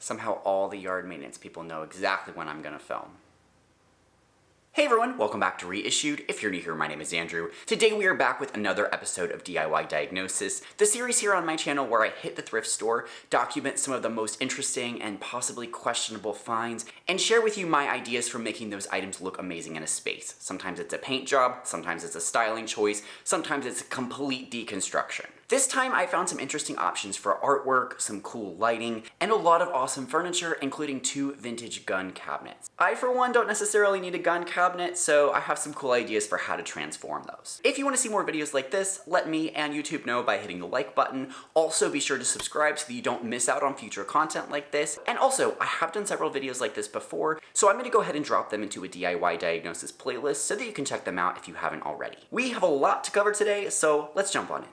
Somehow all the yard maintenance people know exactly when I'm gonna film. Hey everyone, welcome back to Reissued. If you're new here, my name is Andrew. Today we are back with another episode of DIY Diagnosis, the series here on my channel where I hit the thrift store, document some of the most interesting and possibly questionable finds, and share with you my ideas for making those items look amazing in a space. Sometimes it's a paint job, sometimes it's a styling choice, sometimes it's a complete deconstruction. This time I found some interesting options for artwork, some cool lighting, and a lot of awesome furniture, including 2 vintage gun cabinets. I, for one, don't necessarily need a gun cabinet, so I have some cool ideas for how to transform those. If you want to see more videos like this, let me and YouTube know by hitting the like button. Also, be sure to subscribe so that you don't miss out on future content like this. And also, I have done several videos like this before, so I'm going to go ahead and drop them into a DIY Diagnosis playlist so that you can check them out if you haven't already. We have a lot to cover today, so let's jump on in.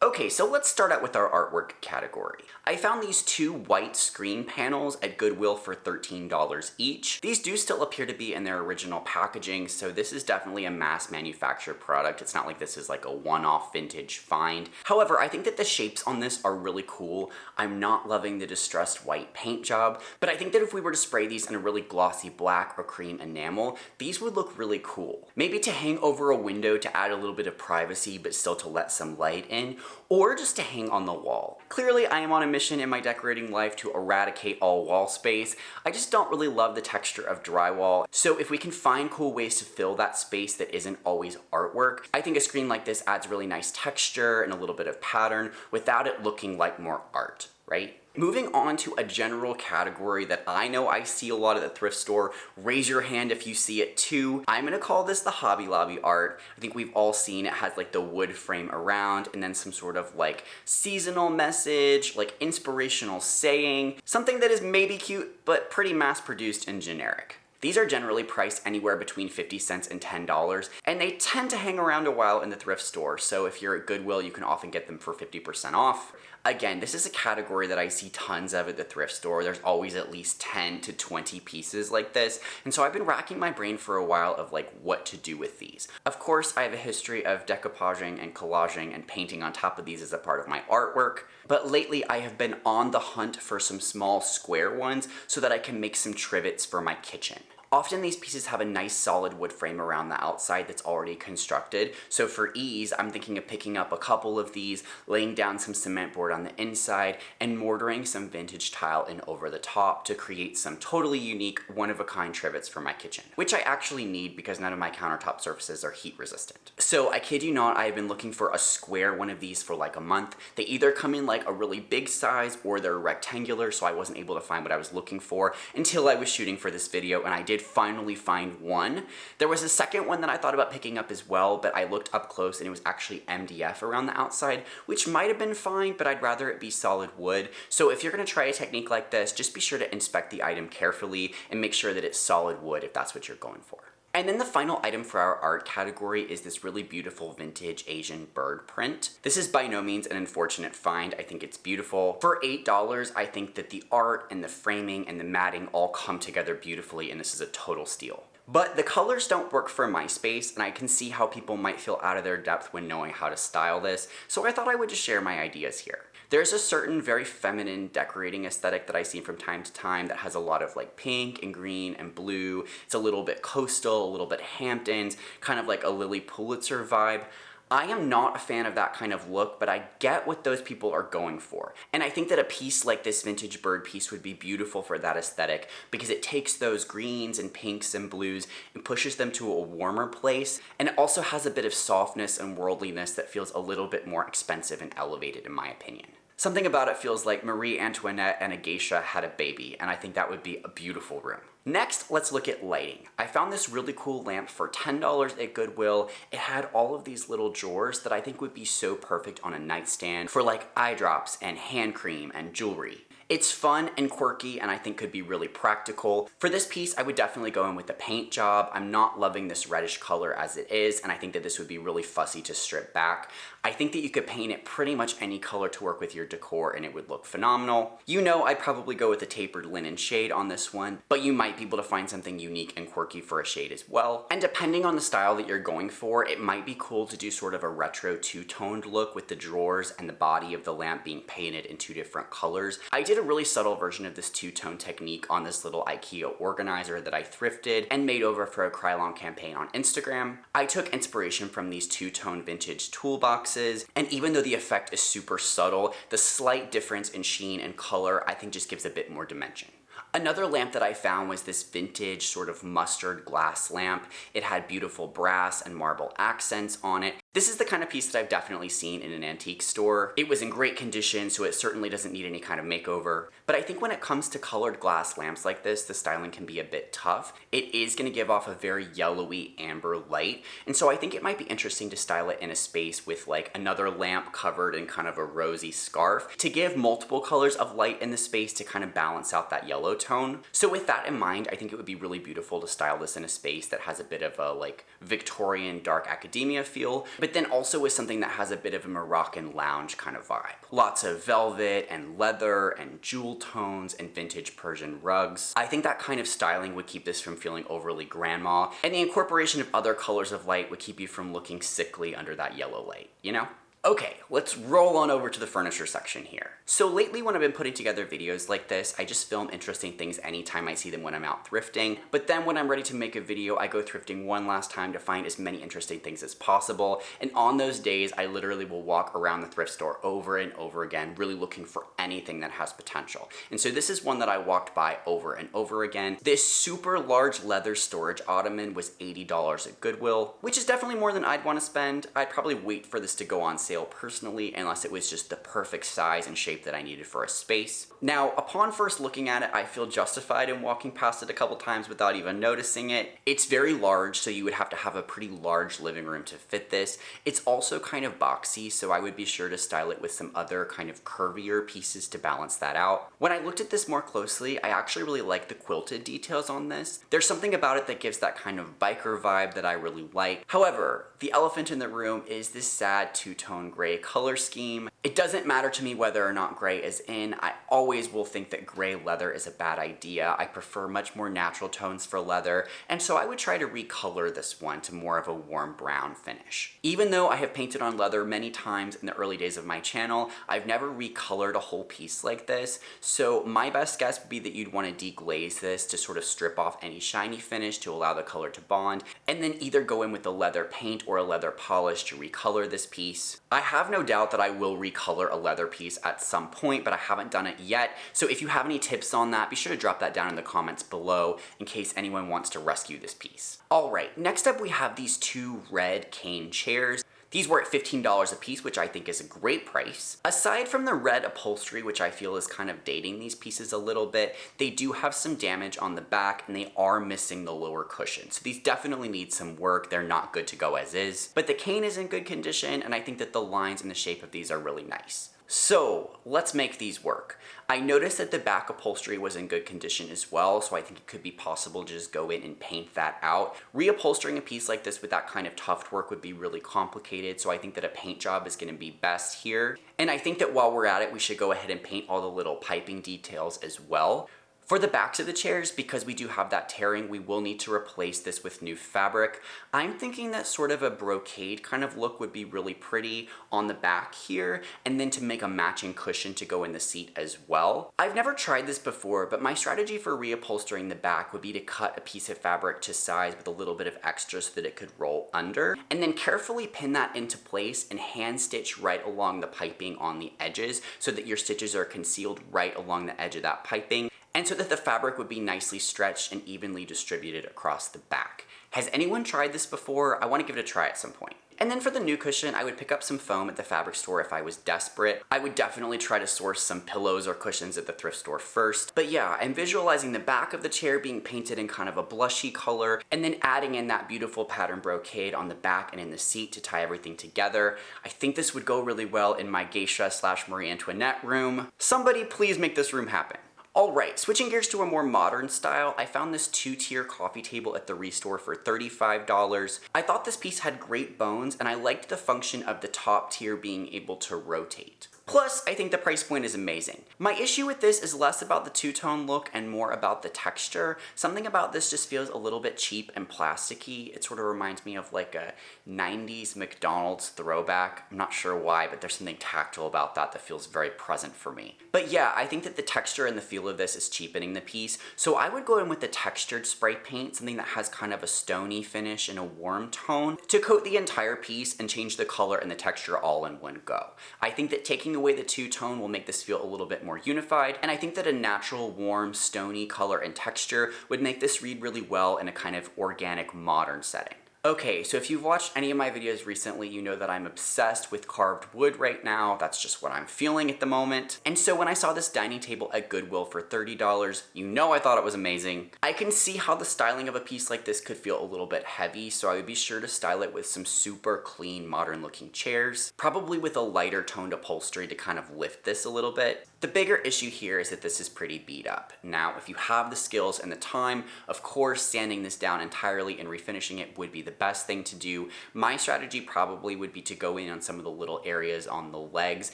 Okay, so let's start out with our artwork category. I found these 2 white screen panels at Goodwill for $13 each. These do still appear to be in their original packaging, so this is definitely a mass manufactured product. It's not like this is like a one-off vintage find. However, I think that the shapes on this are really cool. I'm not loving the distressed white paint job, but I think that if we were to spray these in a really glossy black or cream enamel, these would look really cool. Maybe to hang over a window to add a little bit of privacy, but still to let some light in, or just to hang on the wall. Clearly, I am on a mission in my decorating life to eradicate all wall space. I just don't really love the texture of drywall, so if we can find cool ways to fill that space that isn't always artwork, I think a screen like this adds really nice texture and a little bit of pattern without it looking like more art, right? Moving on to a general category that I know I see a lot at the thrift store. Raise your hand if you see it too. I'm gonna call this the Hobby Lobby art. I think we've all seen it has like the wood frame around and then some sort of like seasonal message, like inspirational saying, something that is maybe cute but pretty mass produced and generic. These are generally priced anywhere between 50 cents and $10, and they tend to hang around a while in the thrift store, so if you're at Goodwill, you can often get them for 50% off. Again, this is a category that I see tons of at the thrift store. There's always at least 10 to 20 pieces like this, and so I've been racking my brain for a while of like what to do with these. Of course, I have a history of decoupaging and collaging and painting on top of these as a part of my artwork, but lately I have been on the hunt for some small square ones so that I can make some trivets for my kitchen. Often these pieces have a nice solid wood frame around the outside that's already constructed, so for ease, I'm thinking of picking up a couple of these, laying down some cement board on the inside, and mortaring some vintage tile in over the top to create some totally unique, one-of-a-kind trivets for my kitchen, which I actually need because none of my countertop surfaces are heat resistant. So I kid you not, I have been looking for a square one of these for like a month. They either come in like a really big size or they're rectangular, so I wasn't able to find what I was looking for until I was shooting for this video, and I did finally find one. There was a second one that I thought about picking up as well, but I looked up close and it was actually MDF around the outside, which might have been fine, but I'd rather it be solid wood. So if you're gonna try a technique like this, just be sure to inspect the item carefully and make sure that it's solid wood if that's what you're going for. And then the final item for our art category is this really beautiful vintage Asian bird print. This is by no means an unfortunate find. I think it's beautiful. For $8, I think that the art and the framing and the matting all come together beautifully, and this is a total steal. But the colors don't work for my space, and I can see how people might feel out of their depth when knowing how to style this, so I thought I would just share my ideas here. There's a certain very feminine decorating aesthetic that I see from time to time that has a lot of like pink and green and blue. It's a little bit coastal, a little bit Hamptons, kind of like a Lily Pulitzer vibe. I am not a fan of that kind of look, but I get what those people are going for. And I think that a piece like this vintage bird piece would be beautiful for that aesthetic because it takes those greens and pinks and blues and pushes them to a warmer place. And it also has a bit of softness and worldliness that feels a little bit more expensive and elevated in my opinion. Something about it feels like Marie Antoinette and a geisha had a baby, and I think that would be a beautiful room. Next, let's look at lighting. I found this really cool lamp for $10 at Goodwill. It had all of these little drawers that I think would be so perfect on a nightstand for like eye drops and hand cream and jewelry. It's fun and quirky and I think could be really practical. For this piece, I would definitely go in with the paint job. I'm not loving this reddish color as it is, and I think that this would be really fussy to strip back. I think that you could paint it pretty much any color to work with your decor and it would look phenomenal. You know, I'd probably go with a tapered linen shade on this one, but you might be able to find something unique and quirky for a shade as well. And depending on the style that you're going for, it might be cool to do sort of a retro two-toned look with the drawers and the body of the lamp being painted in 2 different colors. I did a really subtle version of this two-tone technique on this little IKEA organizer that I thrifted and made over for a Krylon campaign on Instagram. I took inspiration from these two-tone vintage toolboxes, and even though the effect is super subtle, the slight difference in sheen and color I think just gives a bit more dimension. Another lamp that I found was this vintage sort of mustard glass lamp. It had beautiful brass and marble accents on it. This is the kind of piece that I've definitely seen in an antique store. It was in great condition, so it certainly doesn't need any kind of makeover. But I think when it comes to colored glass lamps like this, the styling can be a bit tough. It is going to give off a very yellowy amber light, and so I think it might be interesting to style it in a space with like another lamp covered in kind of a rosy scarf to give multiple colors of light in the space to kind of balance out that yellow tone. So with that in mind, I think it would be really beautiful to style this in a space that has a bit of a like Victorian dark academia feel, but then also with something that has a bit of a Moroccan lounge kind of vibe. Lots of velvet and leather and jewel tones and vintage Persian rugs. I think that kind of styling would keep this from feeling overly grandma, and the incorporation of other colors of light would keep you from looking sickly under that yellow light, you know? Okay, let's roll on over to the furniture section here. So lately when I've been putting together videos like this, I just film interesting things anytime I see them when I'm out thrifting. But then when I'm ready to make a video, I go thrifting one last time to find as many interesting things as possible. And on those days, I literally will walk around the thrift store over and over again, really looking for anything that has potential. And so this is one that I walked by over and over again. This super large leather storage ottoman was $80 at Goodwill, which is definitely more than I'd want to spend. I'd probably wait for this to go on sale personally, unless it was just the perfect size and shape that I needed for a space. Now, upon first looking at it, I feel justified in walking past it a couple times without even noticing it. It's very large, so you would have to have a pretty large living room to fit this. It's also kind of boxy, so I would be sure to style it with some other kind of curvier pieces to balance that out. When I looked at this more closely, I actually really like the quilted details on this. There's something about it that gives that kind of biker vibe that I really like. However, the elephant in the room is this sad two-tone gray color scheme. It doesn't matter to me whether or not gray is in. I always will think that gray leather is a bad idea. I prefer much more natural tones for leather, and so I would try to recolor this one to more of a warm brown finish. Even though I have painted on leather many times in the early days of my channel, I've never recolored a whole piece like this, so my best guess would be that you'd want to deglaze this to sort of strip off any shiny finish to allow the color to bond, and then either go in with a leather paint or a leather polish to recolor this piece. I have no doubt that I will recolor a leather piece at some point, but I haven't done it yet. So if you have any tips on that, be sure to drop that down in the comments below in case anyone wants to rescue this piece. All right, next up we have these 2 red cane chairs. These were at $15 a piece, which I think is a great price. Aside from the red upholstery, which I feel is kind of dating these pieces a little bit, they do have some damage on the back and they are missing the lower cushion. So these definitely need some work. They're not good to go as is. But the cane is in good condition, and I think that the lines and the shape of these are really nice. So let's make these work. I noticed that the back upholstery was in good condition as well, so I think it could be possible to just go in and paint that out. Reupholstering a piece like this with that kind of tuft work would be really complicated, so I think that a paint job is going to be best here. And I think that while we're at it, we should go ahead and paint all the little piping details as well. For the backs of the chairs, because we do have that tearing, we will need to replace this with new fabric. I'm thinking that sort of a brocade kind of look would be really pretty on the back here, and then to make a matching cushion to go in the seat as well. I've never tried this before, but my strategy for reupholstering the back would be to cut a piece of fabric to size with a little bit of extra so that it could roll under, and then carefully pin that into place and hand stitch right along the piping on the edges so that your stitches are concealed right along the edge of that piping, and so that the fabric would be nicely stretched and evenly distributed across the back. Has anyone tried this before? I want to give it a try at some point. And then for the new cushion, I would pick up some foam at the fabric store if I was desperate. I would definitely try to source some pillows or cushions at the thrift store first. But yeah, I'm visualizing the back of the chair being painted in kind of a blushy color, and then adding in that beautiful pattern brocade on the back and in the seat to tie everything together. I think this would go really well in my geisha / Marie Antoinette room. Somebody please make this room happen. Alright, switching gears to a more modern style, I found this 2-tier coffee table at the REISSUED for $35. I thought this piece had great bones, and I liked the function of the top tier being able to rotate. Plus, I think the price point is amazing. My issue with this is less about the two-tone look and more about the texture. Something about this just feels a little bit cheap and plasticky. It sort of reminds me of like a 90s McDonald's throwback. I'm not sure why, but there's something tactile about that that feels very present for me. But yeah, I think that the texture and the feel of this is cheapening the piece, so I would go in with the textured spray paint, something that has kind of a stony finish and a warm tone, to coat the entire piece and change the color and the texture all in one go. I think that taking away the two-tone will make this feel a little bit more unified, and I think that a natural, warm, stony color and texture would make this read really well in a kind of organic, modern setting. Okay, so if you've watched any of my videos recently, you know that I'm obsessed with carved wood right now. That's just what I'm feeling at the moment. And so when I saw this dining table at Goodwill for $30, you know I thought it was amazing. I can see how the styling of a piece like this could feel a little bit heavy, so I would be sure to style it with some super clean, modern looking chairs, probably with a lighter toned upholstery to kind of lift this a little bit. The bigger issue here is that this is pretty beat up. Now, if you have the skills and the time, of course, sanding this down entirely and refinishing it would be the best thing to do. My strategy probably would be to go in on some of the little areas on the legs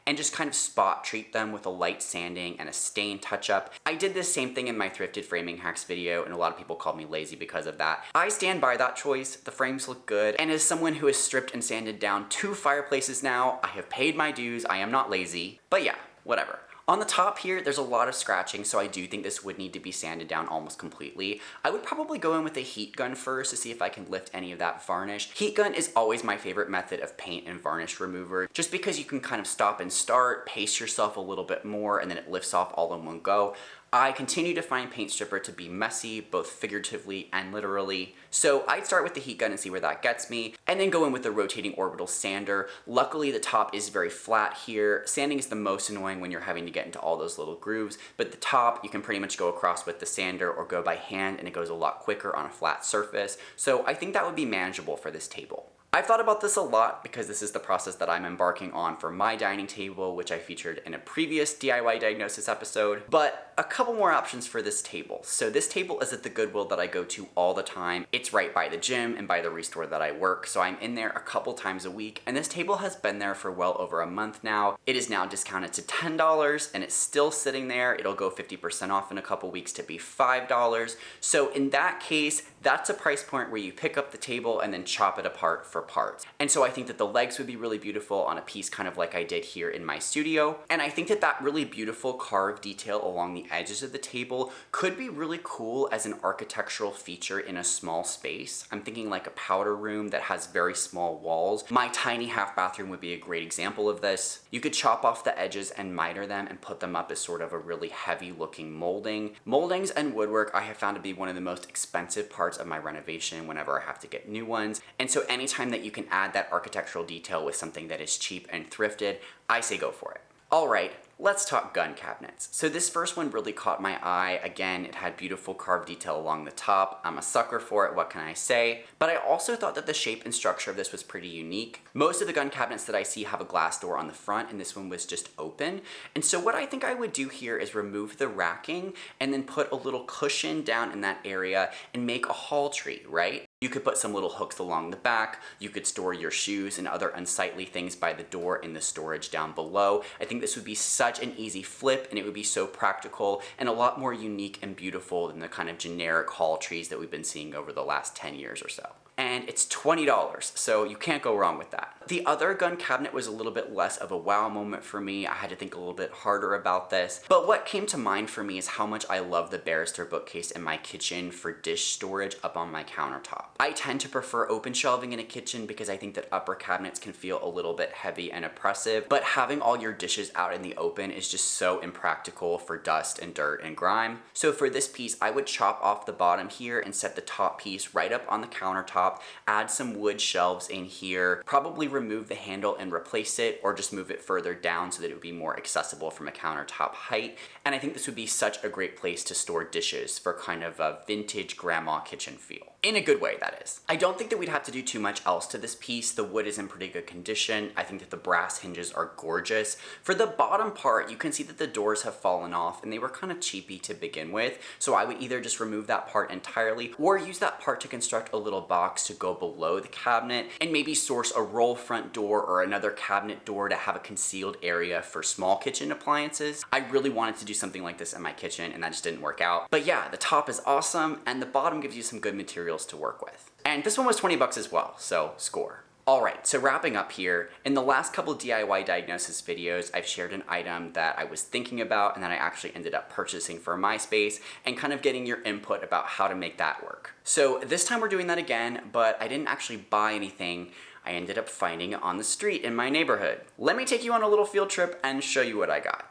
and just kind of spot treat them with a light sanding and a stain touch up. I did the same thing in my thrifted framing hacks video, and a lot of people called me lazy because of that. I stand by that choice. The frames look good, and as someone who has stripped and sanded down 2 fireplaces now, I have paid my dues. I am not lazy, but yeah, whatever. On the top here, there's a lot of scratching, so I do think this would need to be sanded down almost completely. I would probably go in with a heat gun first to see if I can lift any of that varnish. Heat gun is always my favorite method of paint and varnish remover, just because you can kind of stop and start, pace yourself a little bit more, and then it lifts off all in one go. I continue to find paint stripper to be messy, both figuratively and literally. So I'd start with the heat gun and see where that gets me, and then go in with the rotating orbital sander. Luckily, the top is very flat here. Sanding is the most annoying when you're having to get into all those little grooves, but the top, you can pretty much go across with the sander or go by hand, and it goes a lot quicker on a flat surface. So I think that would be manageable for this table. I've thought about this a lot because this is the process that I'm embarking on for my dining table, which I featured in a previous DIY diagnosis episode, but a couple more options for this table. So this table is at the Goodwill that I go to all the time. It's right by the gym and by the REISSUED that I work, so I'm in there a couple times a week, and this table has been there for well over a month now. It is now discounted to $10, and it's still sitting there. It'll go 50% off in a couple weeks to be $5. So in that case, that's a price point where you pick up the table and then chop it apart for parts. And so I think that the legs would be really beautiful on a piece kind of like I did here in my studio. And I think that that really beautiful carved detail along the edges of the table could be really cool as an architectural feature in a small space. I'm thinking like a powder room that has very small walls. My tiny half bathroom would be a great example of this. You could chop off the edges and miter them and put them up as sort of a really heavy looking molding. Moldings and woodwork I have found to be one of the most expensive parts of my renovation whenever I have to get new ones. And so anytime that you can add that architectural detail with something that is cheap and thrifted, I say go for it. All right, let's talk gun cabinets. So this first one really caught my eye. Again, it had beautiful carved detail along the top. I'm a sucker for it, what can I say? But I also thought that the shape and structure of this was pretty unique. Most of the gun cabinets that I see have a glass door on the front, and this one was just open. And so what I think I would do here is remove the racking and then put a little cushion down in that area and make a hall tree, right? You could put some little hooks along the back. You could store your shoes and other unsightly things by the door in the storage down below. I think this would be such an easy flip, and it would be so practical and a lot more unique and beautiful than the kind of generic hall trees that we've been seeing over the last 10 years or so. And it's $20, so you can't go wrong with that. The other gun cabinet was a little bit less of a wow moment for me. I had to think a little bit harder about this. But what came to mind for me is how much I love the barrister bookcase in my kitchen for dish storage up on my countertop. I tend to prefer open shelving in a kitchen because I think that upper cabinets can feel a little bit heavy and oppressive, but having all your dishes out in the open is just so impractical for dust and dirt and grime. So for this piece, I would chop off the bottom here and set the top piece right up on the countertop, add some wood shelves in here, probably remove the handle and replace it, or just move it further down so that it would be more accessible from a countertop height. And I think this would be such a great place to store dishes for kind of a vintage grandma kitchen feel. In a good way, that is. I don't think that we'd have to do too much else to this piece. The wood is in pretty good condition. I think that the brass hinges are gorgeous. For the bottom part, you can see that the doors have fallen off and they were kind of cheapy to begin with. So I would either just remove that part entirely or use that part to construct a little box to go below the cabinet and maybe source a roll front door or another cabinet door to have a concealed area for small kitchen appliances. I really wanted to do something like this in my kitchen and that just didn't work out. But yeah, the top is awesome and the bottom gives you some good materials to work with. And this one was 20 bucks as well, so score. Alright, so wrapping up here, in the last couple DIY diagnosis videos, I've shared an item that I was thinking about and that I actually ended up purchasing for my space and kind of getting your input about how to make that work. So this time we're doing that again, but I didn't actually buy anything. I ended up finding it on the street in my neighborhood. Let me take you on a little field trip and show you what I got.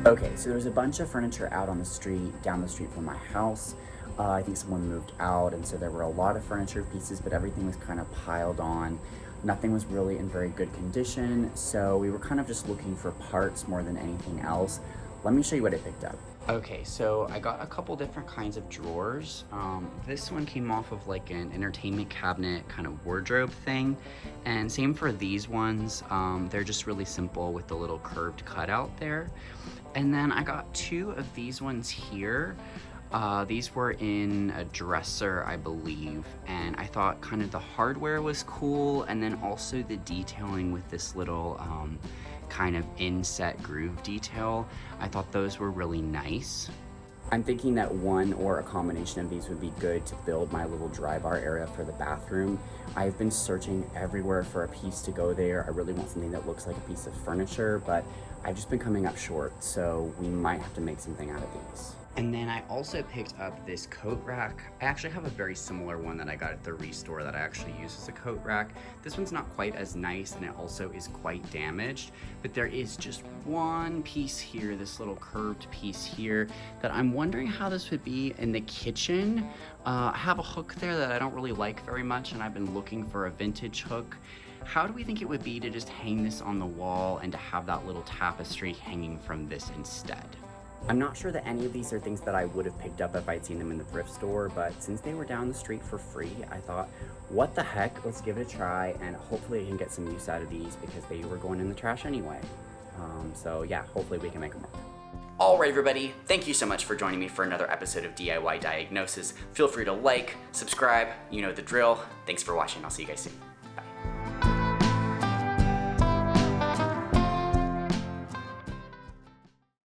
Okay, so there's a bunch of furniture out on the street, down the street from my house. I think someone moved out, and so there were a lot of furniture pieces, but everything was kind of piled on. Nothing was really in very good condition, so we were kind of just looking for parts more than anything else. Let me show you what I picked up. Okay, so I got a couple different kinds of drawers. This one came off of like an entertainment cabinet kind of wardrobe thing. And same for these ones. They're just really simple with the little curved cutout there. And then I got two of these ones here. These were in a dresser, I believe, and I thought kind of the hardware was cool, and then also the detailing with this little kind of inset groove detail. I thought those were really nice. I'm thinking that one or a combination of these would be good to build my little dry bar area for the bathroom. I've been searching everywhere for a piece to go there. I really want something that looks like a piece of furniture, but I've just been coming up short, so we might have to make something out of these. And then I also picked up this coat rack. I actually have a very similar one that I got at the REISSUED that I actually use as a coat rack. This one's not quite as nice and it also is quite damaged, but there is just one piece here, this little curved piece here, that I'm wondering how this would be in the kitchen. I have a hook there that I don't really like very much and I've been looking for a vintage hook. How do we think it would be to just hang this on the wall and to have that little tapestry hanging from this instead? I'm not sure that any of these are things that I would have picked up if I'd seen them in the thrift store, but since they were down the street for free, I thought, what the heck, let's give it a try, and hopefully I can get some use out of these because they were going in the trash anyway. So yeah, hopefully we can make them work. Alright everybody, thank you so much for joining me for another episode of DIY Diagnosis. Feel free to like, subscribe, you know the drill. Thanks for watching, I'll see you guys soon.